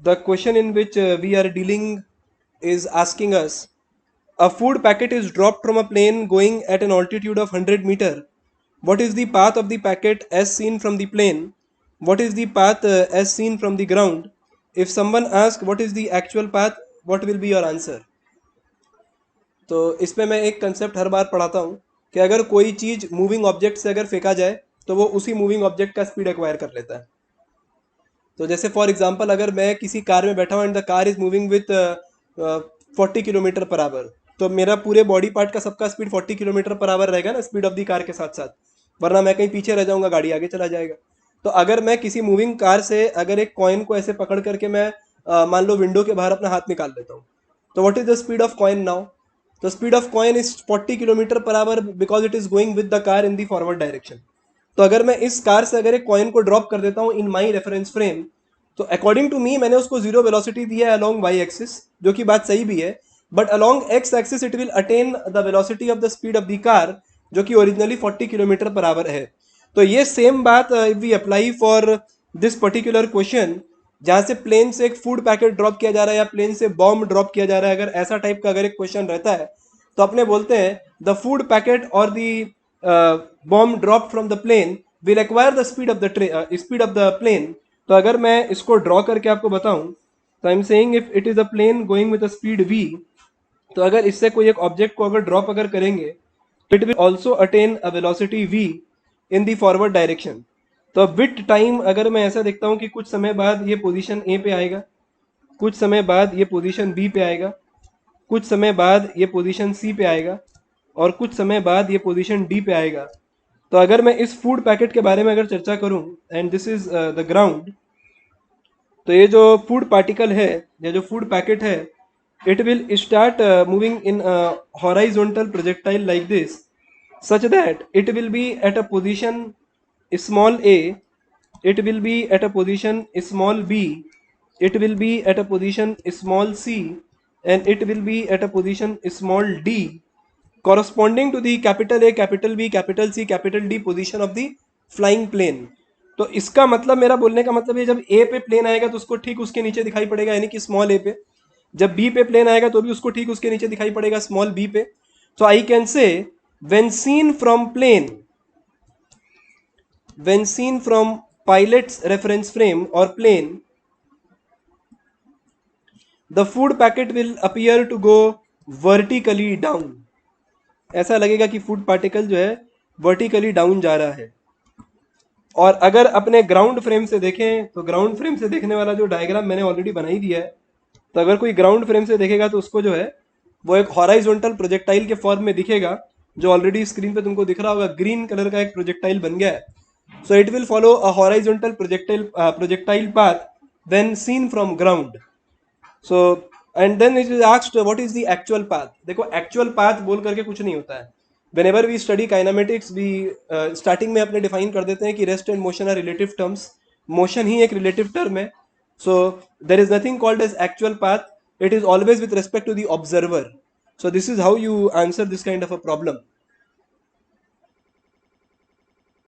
The question in which we are dealing is asking us, a food packet is dropped from a plane going at an altitude of 100 meter. What is the path of the packet as seen from the plane? What is the path as seen from the ground? If someone asks what is the actual path, what will be your answer? तो इसमें मैं एक concept हर बार पढ़ाता हूँ कि अगर कोई चीज़ moving object से अगर फेंका जाए तो वो उसी मूविंग ऑब्जेक्ट का स्पीड एक्वायर कर लेता है. तो जैसे फॉर एग्जांपल अगर मैं किसी कार में बैठा हूँ and the car is moving with 40 kilometre per our, तो मेरा पूरे बॉडी पार्ट का सबका स्पीड 40 किलोमीटर पर आवर रहेगा ना, स्पीड ऑफ द कार के साथ साथ. वरना मैं कहीं पीछे रह जाऊंगा, गाड़ी आगे चला जाएगा. तो अगर मैं किसी मूविंग कार से अगर एक कॉइन को ऐसे पकड़ करके मैं मान लो विंडो के बाहर अपना हाथ निकाल लेता हूँ, तो what is the speed of coin now? तो speed of coin is 40 kilometre per hour because it is going with the car in the forward direction. तो अगर मैं इस कार से अगर एक कॉइन को ड्रॉप कर देता हूँ इन माई रेफरेंस फ्रेम, तो अकॉर्डिंग टू मी मैंने उसको जीरो वेलोसिटी दिया है अलोंग वाई एक्सिस, जो कि बात सही भी है. But along x axis it will attain the velocity of the speed of the car, जो कि ओरिजिनली 40 किलोमीटर पर आवर है. तो ये सेम बात if we apply for this particular question, जहाँ से प्लेन से एक फूड पैकेट ड्रॉप किया जा रहा है या प्लेन से बॉम्ब ड्रॉप किया जा रहा है, अगर ऐसा टाइप का अगर एक क्वेश्चन रहता है तो अपने बोलते हैं द फूड पैकेट और the bomb drop from the plane will acquire the speed of the plane. तो अगर मैं इसको ड्रॉ करके आपको बताऊं, तो I am saying if it is a plane going with a speed v, तो अगर इससे कोई एक ऑब्जेक्ट को अगर ड्रॉप अगर करेंगे तो it will also attain a velocity v in the forward direction. तो विथ टाइम अगर मैं ऐसा देखता हूँ कि कुछ समय बाद ये पोजीशन a पे आएगा, कुछ समय बाद ये पोजीशन b पे आएगा, कुछ समय बाद ये पोजीशन c पे आएगा, और कुछ समय बाद ये पोजीशन d पे आएगा. तो अगर मैं इस फूड पैकेट के बारे में अगर चर्चा करूं and this is the ground, तो ये जो फूड पार्टिकल है या जो फूड पैकेट है, it will start moving in horizontal projectile like this, such that it will be at a position small a, it will be at a position small b, it will be at a position small c, and it will be at a position small d, corresponding to the capital A, capital B, capital C, capital D position of the flying plane. तो इसका मतलब, मेरा बोलने का मतलब है, जब A पे प्लेन आएगा तो उसको ठीक उसके नीचे दिखाई पड़ेगा, यानी कि स्मॉल a पे. जब B पे प्लेन आएगा तो भी उसको ठीक उसके नीचे दिखाई पड़ेगा, स्मॉल b पे. तो I can say when seen from plane, when seen from pilot's reference frame or plane, the food packet will appear to go vertically down. ऐसा लगेगा कि फूड पार्टिकल जो है वर्टिकली डाउन जा रहा है. और अगर अपने ग्राउंड फ्रेम से देखें, तो ग्राउंड फ्रेम से देखने वाला जो डायग्राम मैंने ऑलरेडी बना ही दिया है. तो अगर कोई ग्राउंड फ्रेम से देखेगा तो उसको जो है वो एक हॉराइजॉन्टल प्रोजेक्टाइल के फॉर्म में दिखेगा, जो ऑलरेडी स्क्रीन पे तुमको दिख रहा होगा, ग्रीन कलर का एक प्रोजेक्टाइल बन गया है. So it will follow a horizontal projectile path when seen from ground. So and then it is asked what is the actual path. देखो, एक्चुअल पाथ बोल करके कुछ नहीं होता है. whenever we study kinematics, we starting में अपने define कर देते हैं कि rest and motion are relative terms. Motion ही एक रिलेटिव टर्म है. So there is nothing called as actual path. It is always with respect to the observer. So this is how you answer this kind of a problem.